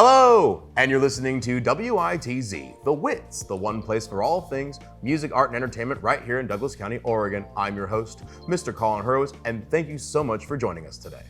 Hello! And you're listening to WITZ, the WITZ, the one place for all things music, art, and entertainment right here in Douglas County, Oregon. I'm your host, Mr. Colin Hurwitz, and thank you so much for joining us today.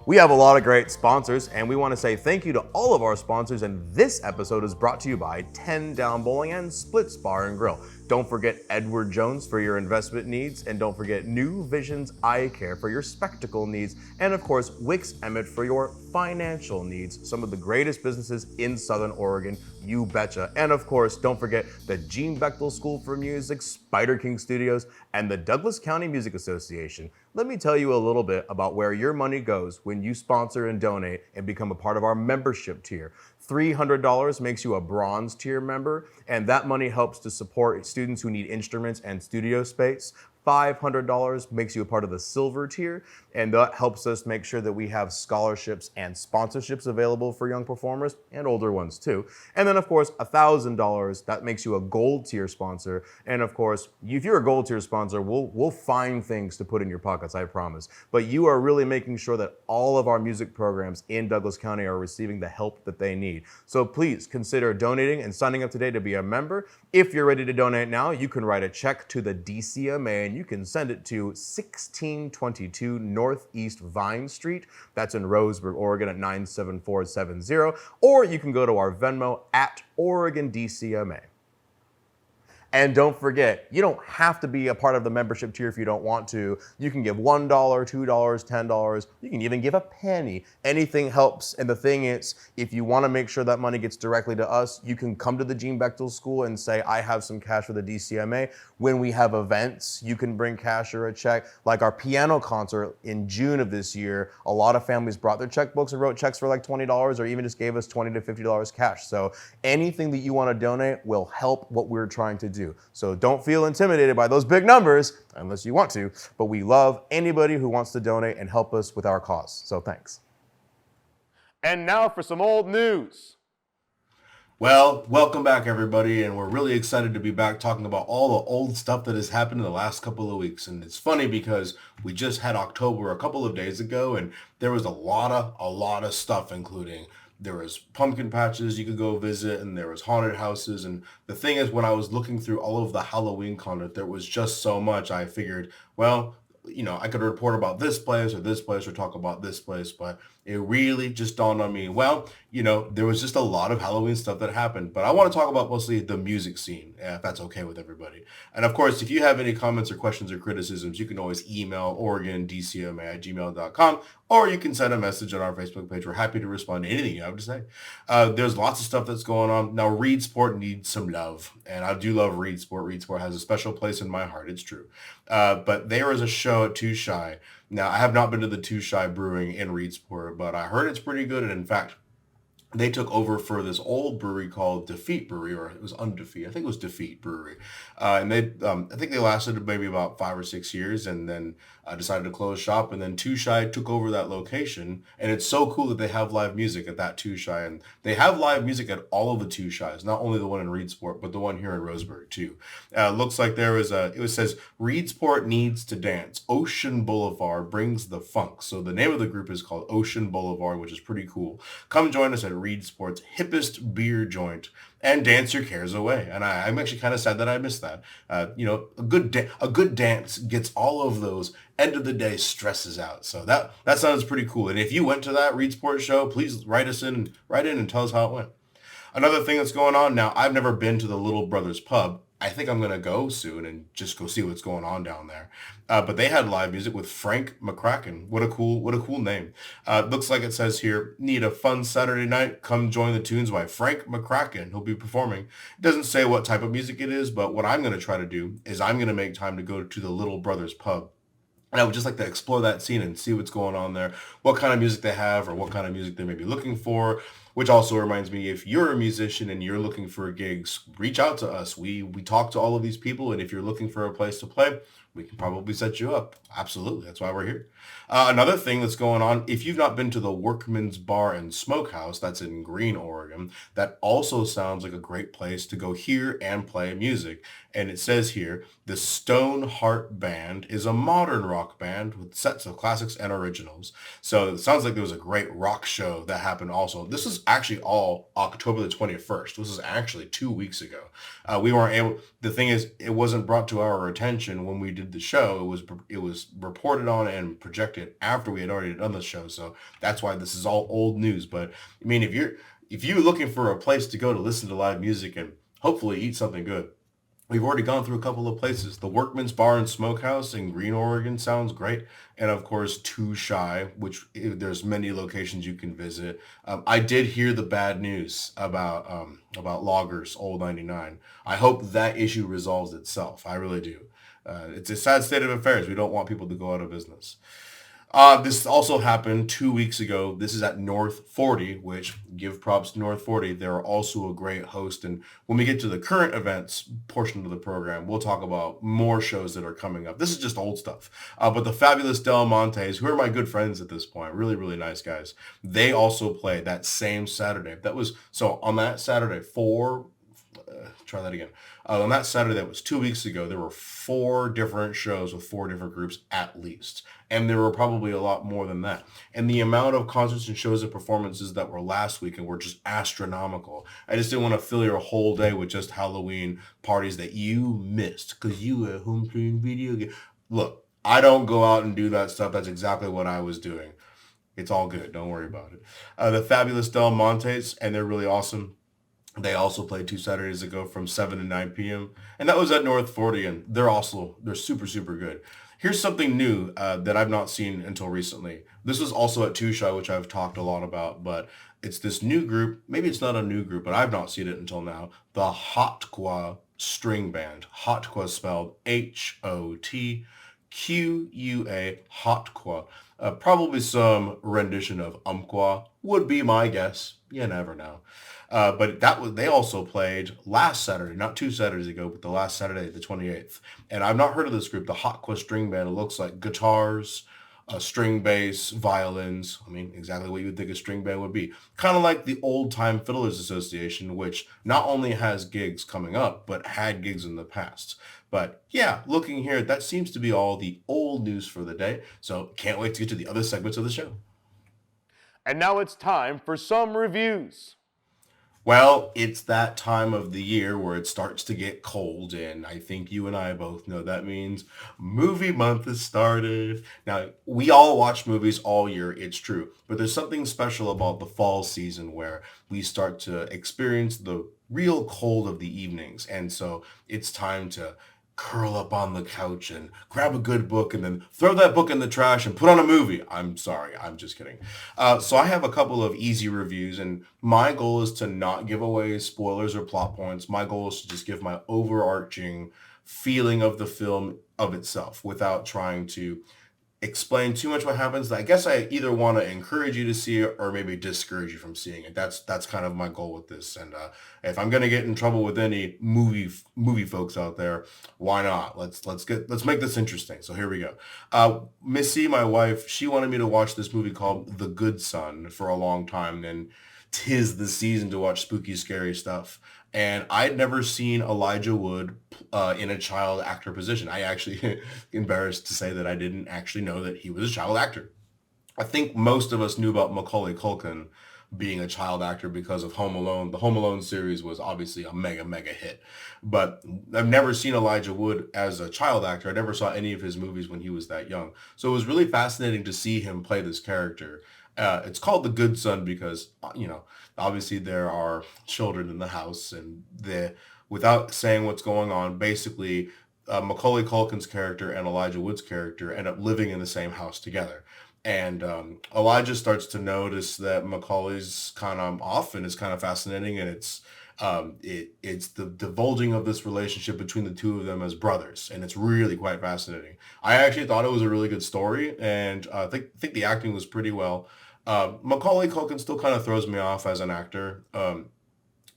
We have a lot of great sponsors, and we want to say thank you to all of our sponsors, and this episode is brought to you by 10 Down Bowling and Splits Bar and Grill. Don't forget Edward Jones for your investment needs, and don't forget New Visions Eye Care for your spectacle needs, and of course, WITZ Emmett for your financial needs. Some of the greatest businesses in Southern Oregon, you betcha. And of course, don't forget the Gene Bechtel School for Music, Spiderking Studios, and the Douglas County Music Association. Let me tell you a little bit about where your money goes when you sponsor and donate and become a part of our membership tier. $300 makes you a bronze tier member, and that money helps to support students who need instruments and studio space. $500 makes you a part of the silver tier, and that helps us make sure that we have scholarships and sponsorships available for young performers and older ones too. And then of course, $1,000, that makes you a gold tier sponsor. And of course, if you're a gold tier sponsor, we'll find things to put in your pockets, I promise. But you are really making sure that all of our music programs in Douglas County are receiving the help that they need. So please consider donating and signing up today to be a member. If you're ready to donate now, you can write a check to the DCMA and you can send it to 1622 Northeast Vine Street. That's in Roseburg, Oregon at 97470. Or you can go to our Venmo at Oregon DCMA. And don't forget, you don't have to be a part of the membership tier if you don't want to. You can give $1, $2, $10. You can even give a penny. Anything helps. And the thing is, if you want to make sure that money gets directly to us, you can come to the Gene Bechtel School and say, I have some cash for the DCMA. When we have events, you can bring cash or a check. Like our piano concert in June of this year, a lot of families brought their checkbooks and wrote checks for like $20 or even just gave us $20 to $50 cash. So anything that you want to donate will help what we're trying to do. So don't feel intimidated by those big numbers, unless you want to, but we love anybody who wants to donate and help us with our cause. So thanks. And now for some old news. Well, welcome back everybody, and we're really excited to be back talking about all the old stuff that has happened in the last couple of weeks. And it's funny because we just had October a couple of days ago, and there was a lot of stuff, including there was pumpkin patches you could go visit, and there was haunted houses. And the thing is, when I was looking through all of the Halloween content, there was just so much. I figured, well, I could report about this place or talk about this place, but it really just dawned on me, well, there was just a lot of Halloween stuff that happened, but I want to talk about mostly the music scene, if that's okay with everybody. And of course, if you have any comments or questions or criticisms, you can always email OregonDCMA@gmail.com, or you can send a message on our Facebook page. We're happy to respond to anything you have to say. There's lots of stuff that's going on. Now, Reed Sport needs some love, and I do love Reed Sport. Reed Sport has a special place in my heart, it's true. But there is a show at Too Shy. Now, I have not been to the Too Shy Brewing in Reedsport, but I heard it's pretty good. And in fact, they took over for this old brewery called Defeat Brewery, or it was Undefeat. I think it was Defeat Brewery. And I think they lasted maybe about 5 or 6 years, and then decided to close shop. And then Too Shy took over that location. And it's so cool that they have live music at that Too Shy. And they have live music at all of the Too Shys, not only the one in Reedsport, but the one here in Roseburg too. Looks like there was it says, Reedsport needs to dance. Ocean Boulevard brings the funk. So the name of the group is called Ocean Boulevard, which is pretty cool. Come join us at Reedsport's hippest beer joint and dance your cares away. And I'm actually kind of sad that I missed that. A good dance gets all of those end of the day stresses out. So that sounds pretty cool. And if you went to that Reedsport show, please write in and tell us how it went. Another thing that's going on now, I've never been to the Little Brothers Pub. I think I'm going to go soon and just go see what's going on down there. But they had live music with Frank McCracken. What a cool name. Looks like it says here, need a fun Saturday night? Come join the tunes by Frank McCracken. He'll be performing. It doesn't say what type of music it is, but what I'm going to try to do is I'm going to make time to go to the Little Brothers Pub. And I would just like to explore that scene and see what's going on there, what kind of music they have or what kind of music they may be looking for. Which also reminds me, if you're a musician and you're looking for gigs, reach out to us. We talk to all of these people, and if you're looking for a place to play, we can probably set you up. Absolutely. That's why we're here. Another thing that's going on, if you've not been to the Workman's Bar and Smokehouse, that's in Green, Oregon, that also sounds like a great place to go hear and play music. And it says here, the Stone Heart Band is a modern rock band with sets of classics and originals. So it sounds like there was a great rock show that happened also. This is was actually all October the 21st. This was actually 2 weeks ago. We weren't able. The thing is, it wasn't brought to our attention when we did the show. It was reported on and projected after we had already done the show. So that's why this is all old news. But I mean, if you're looking for a place to go to listen to live music and hopefully eat something good, we've already gone through a couple of places. The Workman's Bar and Smokehouse in Green, Oregon sounds great. And of course, Too Shy, which there's many locations you can visit. I did hear the bad news about Loggers Old 99. I hope that issue resolves itself. I really do. It's a sad state of affairs. We don't want people to go out of business. This also happened 2 weeks ago. This is at North 40, which give props to North 40. They're also a great host. And when we get to the current events portion of the program, we'll talk about more shows that are coming up. This is just old stuff. But the fabulous Del Montes, who are my good friends at this point, really, really nice guys. They also played that same Saturday. So on that Saturday, try that again. On that Saturday, that was 2 weeks ago, there were 4 different shows with 4 different groups at least. And there were probably a lot more than that. And the amount of concerts and shows and performances that were last weekend were just astronomical. I just didn't want to fill your whole day with just Halloween parties that you missed because you were home playing video games. Look, I don't go out and do that stuff. That's exactly what I was doing. It's all good. Don't worry about it. The fabulous Del Montes, and they're really awesome. They also played 2 Saturdays ago from 7 to 9 p.m. And that was at North 40, and they're super, super good. Here's something new that I've not seen until recently. This was also at Too Shy, which I've talked a lot about, but it's this new group. Maybe it's not a new group, but I've not seen it until now. The Hotqua String Band. Hotqua spelled Hotqua, Hotqua. Probably some rendition of Umpqua would be my guess. You never know. But they also played last Saturday, not 2 Saturdays ago, but the last Saturday, the 28th. And I've not heard of this group, the Hotqua String Band. It looks like guitars, string bass, violins. I mean, exactly what you would think a string band would be. Kind of like the Old Time Fiddlers Association, which not only has gigs coming up, but had gigs in the past. But yeah, looking here, that seems to be all the old news for the day. So can't wait to get to the other segments of the show. And now it's time for some reviews. Well, it's that time of the year where it starts to get cold, and I think you and I both know that means movie month has started. Now, we all watch movies all year, it's true, but there's something special about the fall season where we start to experience the real cold of the evenings, and so it's time to curl up on the couch and grab a good book and then throw that book in the trash and put on a movie. I'm sorry, I'm just kidding. So I have a couple of easy reviews, and my goal is to not give away spoilers or plot points. My goal is to just give my overarching feeling of the film of itself without trying to explain too much what happens. I guess I either want to encourage you to see it or maybe discourage you from seeing it. That's kind of my goal with this. And if I'm gonna get in trouble with any movie folks out there, why not? Let's make this interesting. So here we go. Missy, my wife, she wanted me to watch this movie called The Good Son for a long time, and 'tis the season to watch spooky, scary stuff. And I'd never seen Elijah Wood in a child actor position. I actually embarrassed to say that I didn't actually know that he was a child actor. I think most of us knew about Macaulay Culkin being a child actor because of Home Alone. The Home Alone series was obviously a mega, mega hit. But I've never seen Elijah Wood as a child actor. I never saw any of his movies when he was that young. So it was really fascinating to see him play this character. It's called The Good Son because, obviously there are children in the house, and without saying what's going on, basically Macaulay Culkin's character and Elijah Wood's character end up living in the same house together. And Elijah starts to notice that Macaulay's kind of off, and it's kind of fascinating, and it's the divulging of this relationship between the two of them as brothers, and it's really quite fascinating. I actually thought it was a really good story, and I think the acting was pretty well. Macaulay Culkin still kind of throws me off as an actor.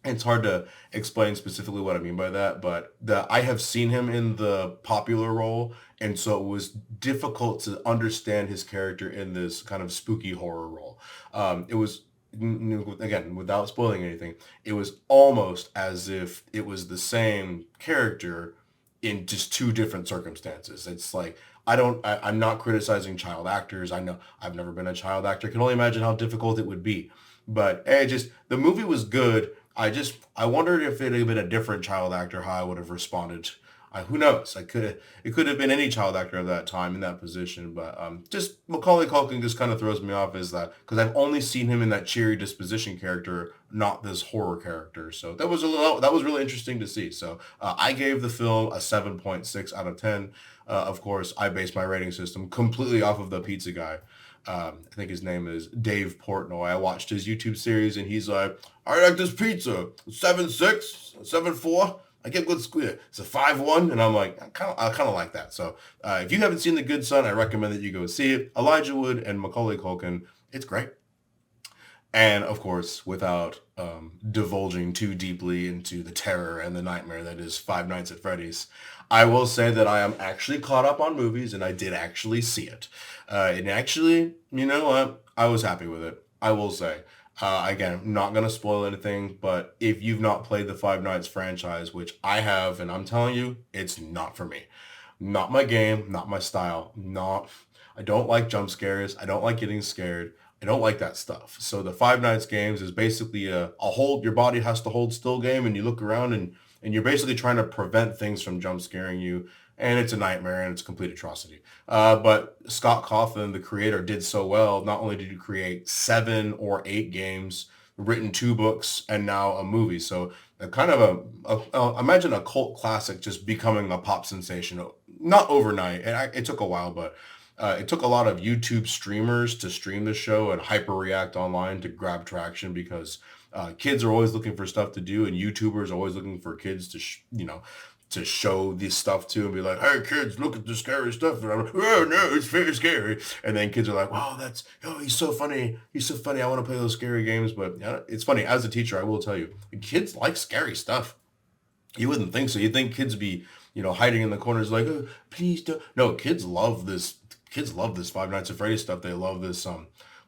It's hard to explain specifically what I mean by that, but I have seen him in the popular role, and so it was difficult to understand his character in this kind of spooky horror role. It was, again, without spoiling anything, it was almost as if it was the same character in just 2 different circumstances. It's like, I'm not criticizing child actors. I know I've never been a child actor. I can only imagine how difficult it would be. But the movie was good. I wondered if it had been a different child actor, how I would have responded. Who knows? It could have been any child actor of that time in that position, but just Macaulay Culkin just kind of throws me off as that because I've only seen him in that cheery disposition character, not this horror character. So that was really interesting to see. So I gave the film a 7.6 out of 10. Of course, I based my rating system completely off of the pizza guy. I think his name is Dave Portnoy. I watched his YouTube series and he's like, I like this pizza, 7.6, 7.4. I get good square. It's a 5-1, and I'm like, I kind of like that. So if you haven't seen The Good Son, I recommend that you go see it. Elijah Wood and Macaulay Culkin, it's great. And of course, without divulging too deeply into the terror and the nightmare that is Five Nights at Freddy's, I will say that I am actually caught up on movies, and I did actually see it. And actually, you know what? I was happy with it. I will say. Again, I'm not going to spoil anything, but if you've not played the Five Nights franchise, which I have, and I'm telling you, it's not for me. Not my game, not my style. I don't like jump scares. I don't like getting scared. I don't like that stuff. So the Five Nights games is basically a hold, your body has to hold still game, and you look around and you're basically trying to prevent things from jump scaring you. And it's a nightmare and it's a complete atrocity. But Scott Cawthon, the creator, did so well. Not only did he create 7 or 8 games, written 2 books, and now a movie. So kind of imagine a cult classic just becoming a pop sensation. Not overnight. It took a while, but it took a lot of YouTube streamers to stream the show and hyper react online to grab traction because kids are always looking for stuff to do, and YouTubers are always looking for kids to to show this stuff to and be like, hey kids, look at the scary stuff. And I'm like, oh no, it's very scary. And then kids are like, wow, he's so funny. He's so funny. I want to play those scary games. But it's funny, as a teacher, I will tell you, kids like scary stuff. You wouldn't think so. You'd think kids be, hiding in the corners like, oh, please don't. No, kids love this. Kids love this Five Nights at Freddy's stuff. They love this,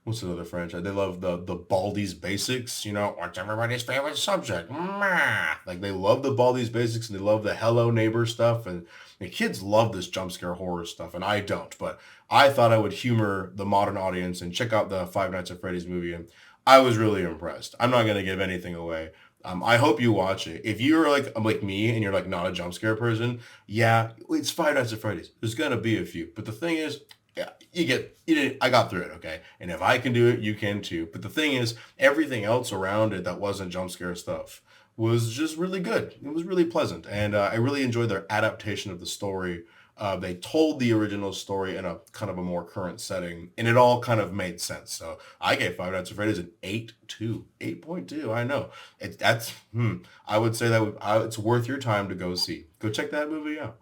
what's another franchise? They love the Baldi's Basics, what's everybody's favorite subject? Like they love the Baldi's Basics and they love the Hello Neighbor stuff. And the kids love this jump scare horror stuff. And I don't, but I thought I would humor the modern audience and check out the Five Nights at Freddy's movie. And I was really impressed. I'm not going to give anything away. I hope you watch it. If you're like me and you're like not a jump scare person, yeah, it's Five Nights at Freddy's. There's going to be a few. But the thing is, yeah, I got through it, okay? And if I can do it, you can too. But the thing is, everything else around it that wasn't jump scare stuff was just really good. It was really pleasant. And I really enjoyed their adaptation of the story. They told the original story in a kind of a more current setting, and it all kind of made sense. So I gave Five Nights at Freddy's an 8.2. I know. I would say that it's worth your time to go see. Go check that movie out.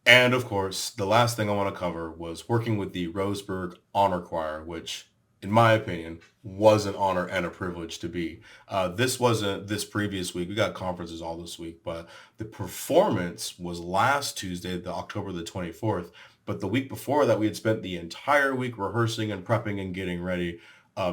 And of course, the last thing I want to cover was working with the Roseburg Honor Choir, which, in my opinion, was an honor and a privilege to be. This wasn't this previous week. We got conferences all this week, but the performance was last Tuesday, the October the 24th. But the week before that, we had spent the entire week rehearsing and prepping and getting ready.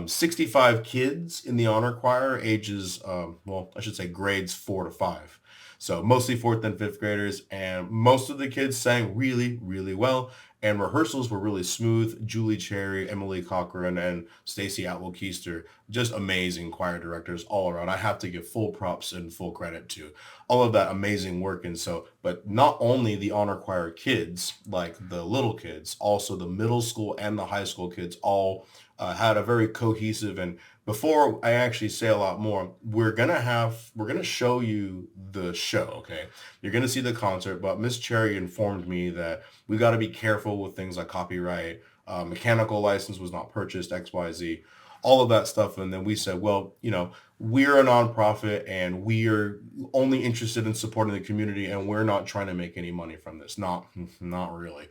65 kids in the honor choir, ages, I should say grades 4 to 5. So mostly 4th and 5th graders, and most of the kids sang really, really well. And rehearsals were really smooth. Julie Cherry, Emily Cochran, and Stacy Atwell-Keister, just amazing choir directors all around. I have to give full props and full credit to all of that amazing work. And so, but not only the honor choir kids, like the little kids, also the middle school and the high school kids all had a very cohesive. And before I actually say a lot more, we're gonna show you the show, okay? You're gonna see the concert, but Miss Cherry informed me that we got to be careful with things like copyright, mechanical license was not purchased, XYZ, all of that stuff. And then we said, well, we're a nonprofit and we are only interested in supporting the community, and we're not trying to make any money from this. Not really.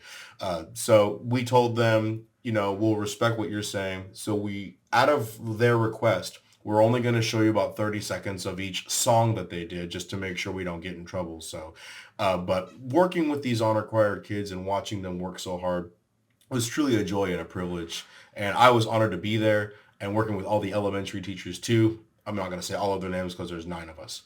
So we told them, we'll respect what you're saying. So out of their request, we're only going to show you about 30 seconds of each song that they did just to make sure we don't get in trouble. So, but working with these honor choir kids and watching them work so hard was truly a joy and a privilege. And I was honored to be there and working with all the elementary teachers too. I'm not going to say all of their names because there's 9 of us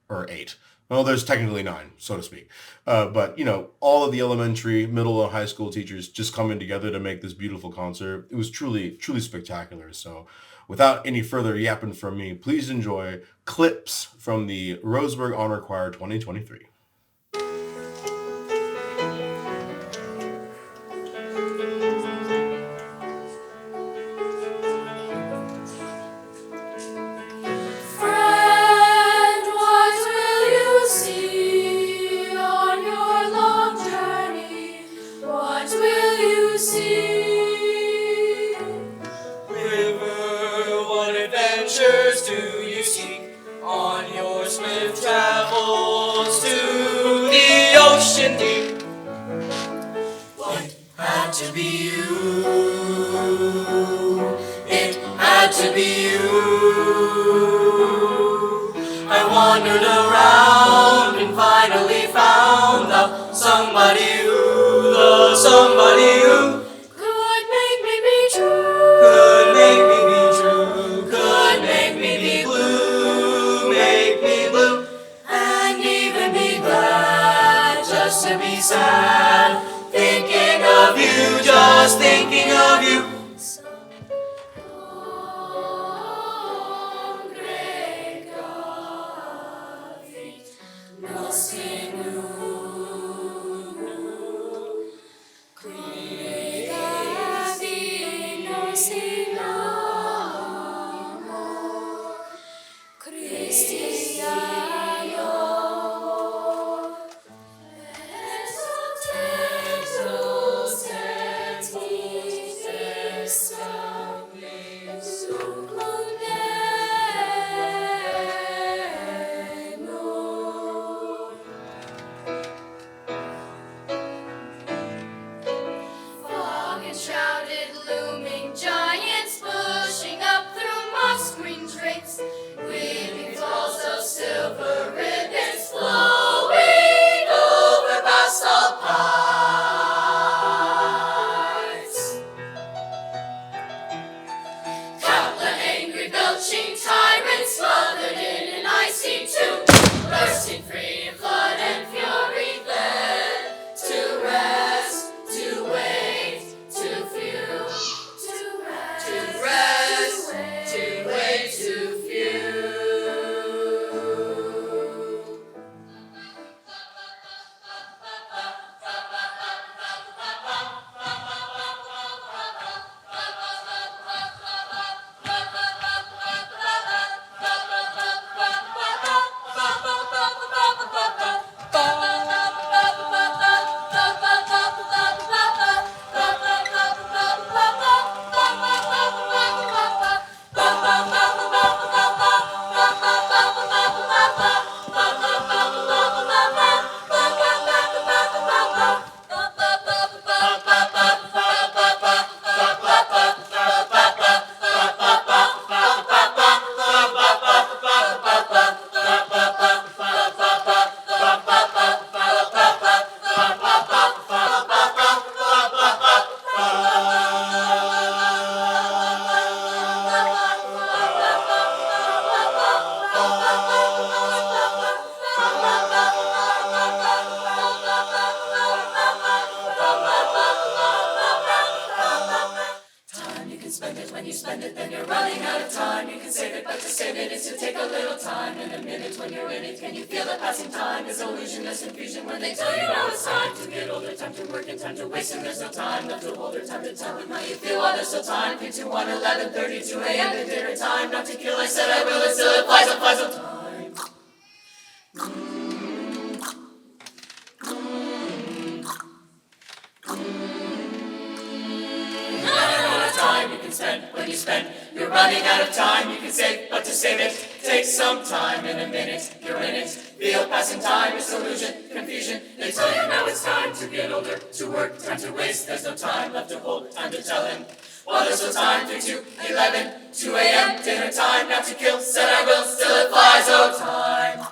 or 8. Well, there's technically 9, so to speak. But, all of the elementary, middle, and high school teachers just coming together to make this beautiful concert. It was truly, truly spectacular. So, without any further yapping from me, please enjoy clips from the Roseburg Honor Choir 2023. Travels to the ocean deep. It had to be you. It had to be you. I wandered around and finally found the somebody who could make me be true. Could make me be true. Could make me be blue. Make me blue. And even be glad just to be sad. Thinking of you, just thinking of you. You're running out of time you can save, but to save it takes some time. In a minute, you're in it. Feel passing time is illusion, confusion. They tell you now it's time to get older, to work, time to waste. There's no time left to hold, time to tell him. Well, there's no time, 3 to 11, 2 a.m. dinner time, not to kill. Said I will, still it flies. Oh, time.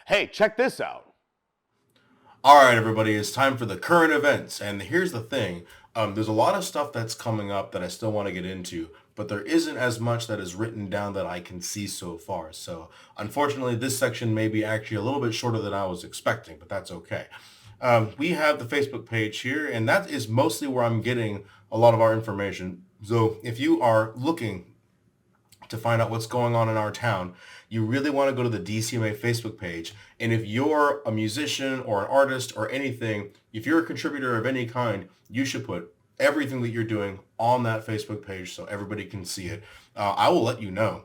Hey, check this out. All right, everybody, it's time for the current events. And here's the thing. There's a lot of stuff that's coming up that I still want to get into, but there isn't as much that is written down that I can see so far. So unfortunately, this section may be actually a little bit shorter than I was expecting, but that's okay. We have the Facebook page here, and that is mostly where I'm getting a lot of our information. So if you are looking to find out what's going on in our town, you really want to go to the DCMA Facebook page. And if you're a musician or an artist or anything, if you're a contributor of any kind, you should put everything that you're doing on that Facebook page so everybody can see it. I will let you know.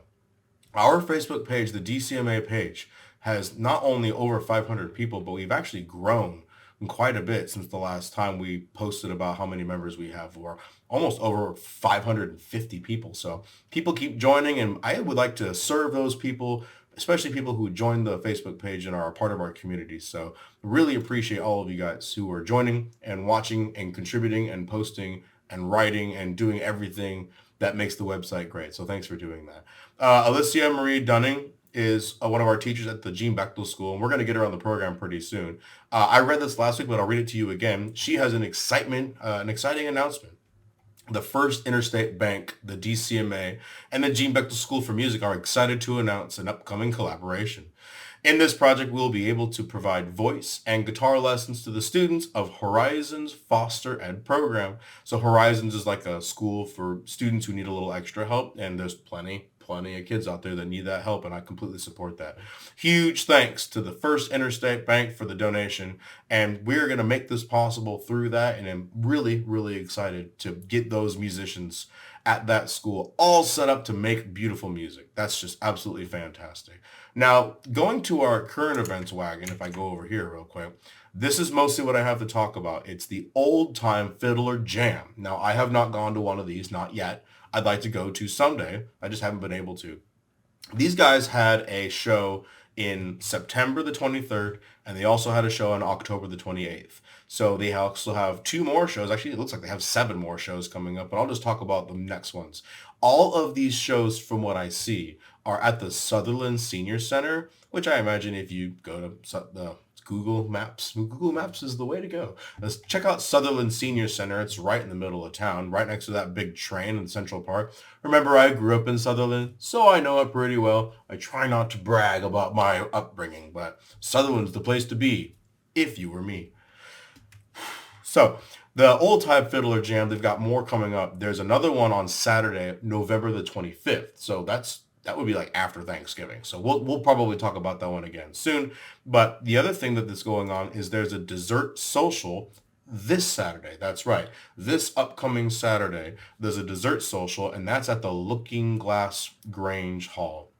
Our Facebook page, the DCMA page, has not only over 500 people, but we've actually grown quite a bit since the last time we posted about how many members we have. We're almost over 550 people. So people keep joining, and I would like to serve those people, especially people who joined the Facebook page and are a part of our community. So really appreciate all of you guys who are joining and watching and contributing and posting and writing and doing everything that makes the website great. So thanks for doing that. Alicia Marie Dunning is one of our teachers at the Jean Bechtel School, and we're going to get her on the program pretty soon. I read this last week, but I'll read it to you again. She has an exciting announcement. The First Interstate Bank, the DCMA, and the Jean Bechtel School for Music are excited to announce an upcoming collaboration. In this project, we'll be able to provide voice and guitar lessons to the students of Horizons Foster Ed program. So Horizons is like a school for students who need a little extra help, and there's plenty of kids out there that need that help, and I completely support that. Huge thanks to the First Interstate Bank for the donation, and we're going to make this possible through that, and I'm really, really excited to get those musicians at that school all set up to make beautiful music. That's just absolutely fantastic. Now, going to our current events wagon, if I go over here real quick, this is mostly what I have to talk about. It's the Old Time Fiddler Jam. Now, I have not gone to one of these, not yet. I'd like to go to someday. I just haven't been able to. These guys had a show in September the 23rd, and they also had a show on October the 28th. So they also have 2 more shows. Actually, it looks like they have 7 more shows coming up, but I'll just talk about the next ones. All of these shows, from what I see, are at the Sutherland Senior Center, which I imagine if you go to the Google Maps is the way to go. Let's check out Sutherland Senior Center. It's right in the middle of town, right next to that big train in Central Park. Remember, I grew up in Sutherland, so I know it pretty well. I try not to brag about my upbringing, but Sutherland's the place to be, if you were me. So, the Old Time Fiddler Jam, they've got more coming up. There's another one on Saturday, November the 25th. So that would be like after Thanksgiving. So we'll probably talk about that one again soon. But the other thing that's going on is there's a dessert social this Saturday. That's right. This upcoming Saturday, there's a dessert social, and that's at the Looking Glass Grange Hall.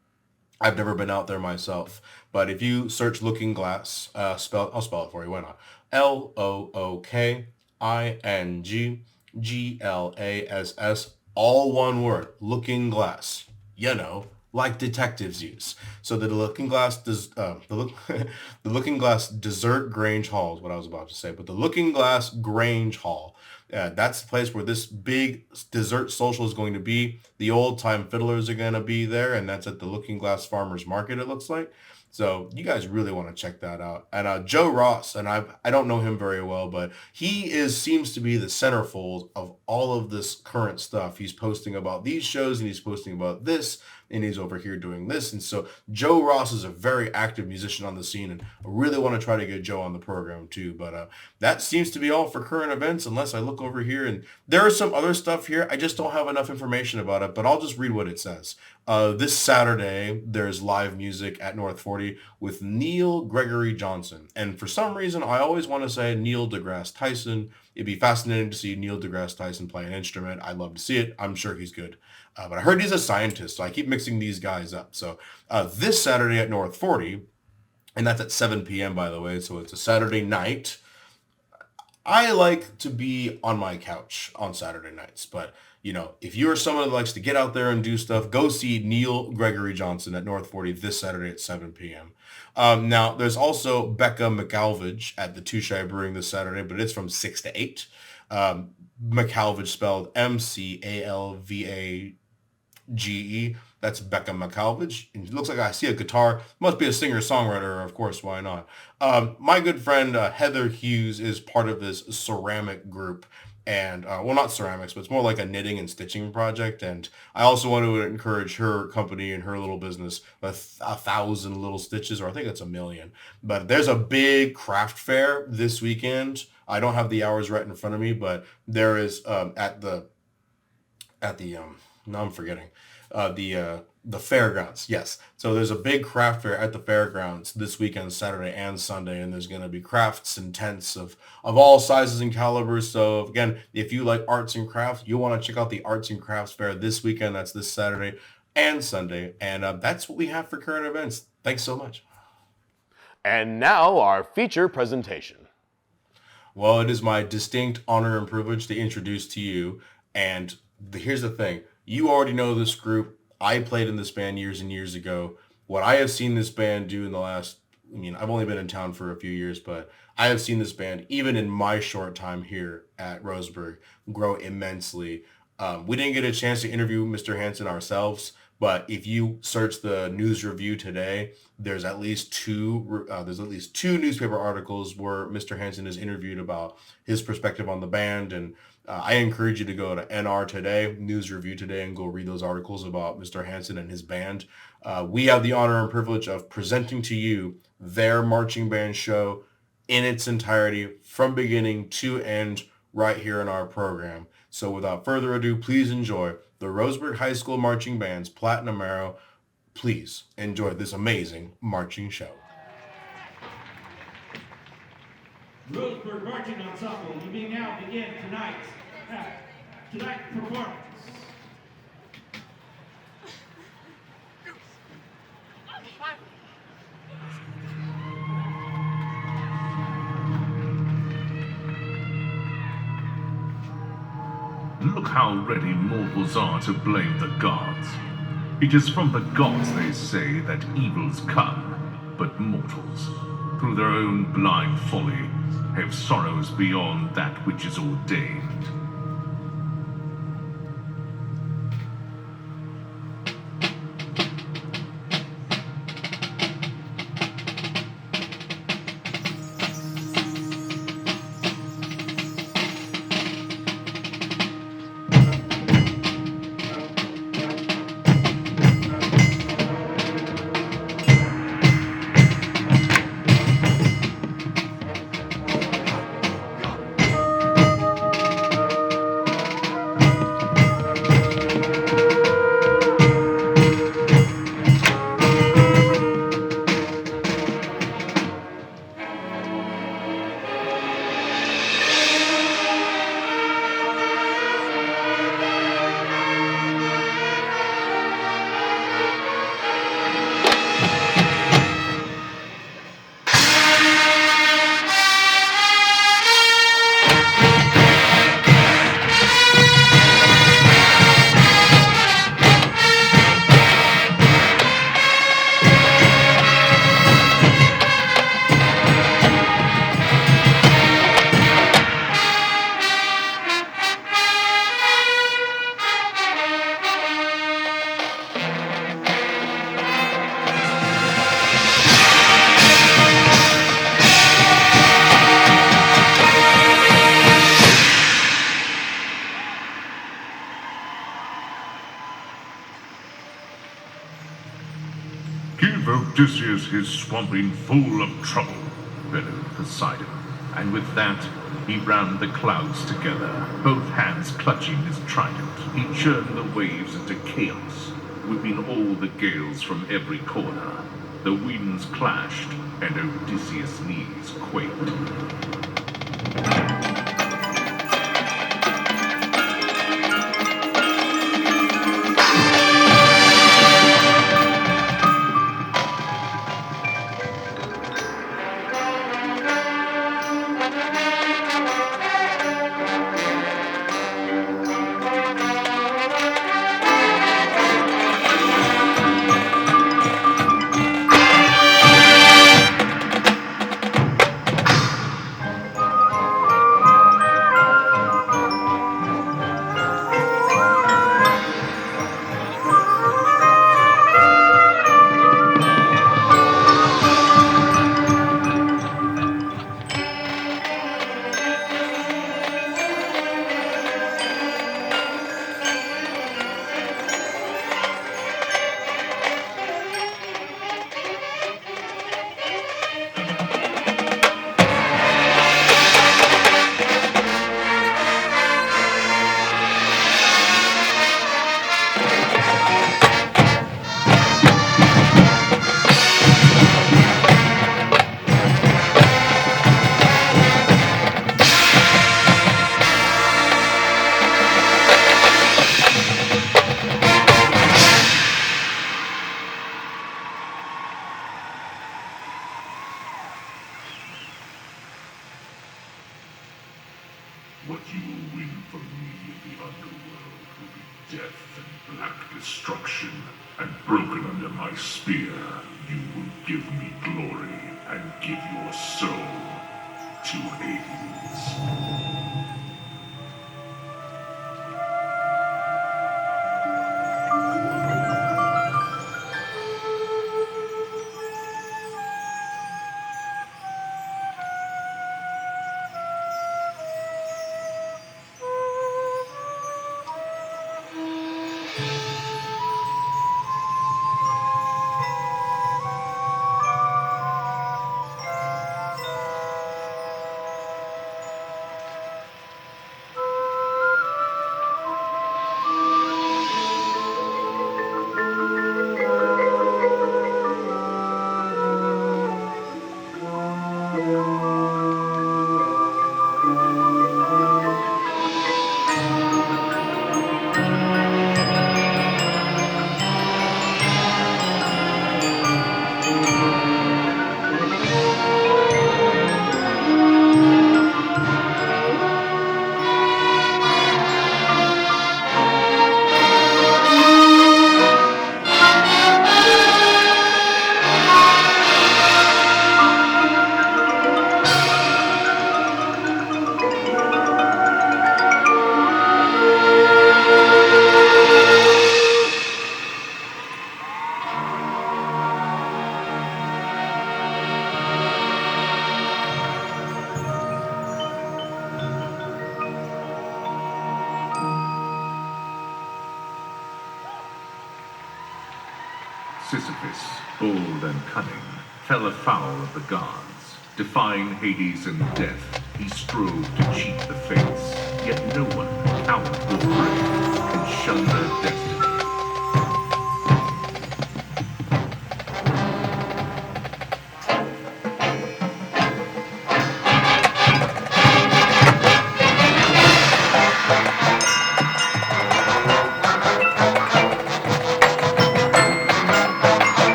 I've never been out there myself, but if you search Looking Glass, I'll spell it for you. Why not? LOOKINGGLASS, all one word. Looking Glass. You know, like detectives use. So the Looking Glass the Looking Glass Dessert Grange Hall is what I was about to say, but the Looking Glass Grange Hall, that's the place where this big dessert social is going to be. The Old Time Fiddlers are going to be there, and that's at the Looking Glass Farmers Market, it looks like. So you guys really want to check that out. And Joe Ross, and I don't know him very well, but he seems to be the centerfold of all of this current stuff. He's posting about these shows, and he's posting about this, and he's over here doing this. And so Joe Ross is a very active musician on the scene, and I really want to try to get Joe on the program too. But that seems to be all for current events, unless I look over here, and there is some other stuff here. I just don't have enough information about it, but I'll just read what it says. This Saturday, there's live music at North 40 with Neil Gregory Johnson. And for some reason, I always want to say Neil deGrasse Tyson. It'd be fascinating to see Neil deGrasse Tyson play an instrument. I'd love to see it. I'm sure he's good. But I heard he's a scientist, so I keep mixing these guys up. So this Saturday at North 40, and that's at 7 p.m., by the way, so it's a Saturday night. I like to be on my couch on Saturday nights, but if you're someone that likes to get out there and do stuff, go see Neil Gregory Johnson at North 40 this Saturday at 7 p.m. Now, there's also Becca McAlvage at the Touche Brewing this Saturday, but it's from 6 to 8. McAlvage spelled McAlvage. GE. That's Becca McAlvage. And it looks like I see a guitar. Must be a singer-songwriter, of course, why not? My good friend Heather Hughes is part of this ceramic group. And, well, not ceramics, but it's more like a knitting and stitching project. And I also want to encourage her company and her little business with 1,000 little stitches, or I think it's 1,000,000. But there's a big craft fair this weekend. I don't have the hours right in front of me, but there is now I'm forgetting the fairgrounds. Yes, so there's a big craft fair at the fairgrounds this weekend, Saturday and Sunday, and there's going to be crafts and tents of all sizes and calibers. So again, if you like arts and crafts, you'll want to check out the arts and crafts fair this weekend. That's this Saturday and Sunday, and that's what we have for current events. Thanks so much. And now our feature presentation. Well, it is my distinct honor and privilege to introduce to you, and here's the thing. You already know this group. I played in this band years and years ago. What I have seen this band do in the last, I've only been in town for a few years, but I have seen this band, even in my short time here at Roseburg, grow immensely. We didn't get a chance to interview Mr. Hansen ourselves, but if you search the news review today, there's at least two newspaper articles where Mr. Hansen is interviewed about his perspective on the band. And I encourage you to go to NR Today, News Review Today, and go read those articles about Mr. Hansen and his band. We have the honor and privilege of presenting to you their marching band show in its entirety, from beginning to end, right here in our program. So without further ado, please enjoy the Roseburg High School Marching Band's Platinum Arrow. Please enjoy this amazing marching show. Roseburg Marching Ensemble, you may now begin tonight's performance. Look how ready mortals are to blame the gods. It is from the gods, they say, that evils come, but mortals, through their own blind folly, have sorrows beyond that which is ordained. Give Odysseus his swamping full of trouble, bellowed Poseidon, and with that he ran the clouds together, both hands clutching his trident. He churned the waves into chaos, whipping all the gales from every corner. The winds clashed, and Odysseus' knees quaked. What you will win from me in the underworld will be death and black destruction. And broken under my spear, you will give me glory and give your soul to Hades. Sisyphus, bold and cunning, fell afoul of the gods. Defying Hades and death, he strove to cheat the fates. Yet no one, coward or brave, can shun their destiny.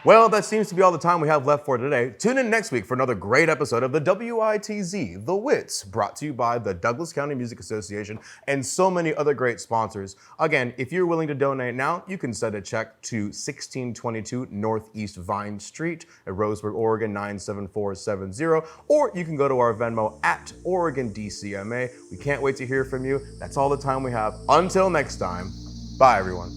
Well, that seems to be all the time we have left for today. Tune in next week for another great episode of the WITZ, the WITZ, brought to you by the Douglas County Music Association and so many other great sponsors. Again, if you're willing to donate now, you can send a check to 1622 Northeast Vine Street at Roseburg, Oregon 97470, or you can go to our Venmo at OregonDCMA. We can't wait to hear from you. That's all the time we have. Until next time, bye everyone.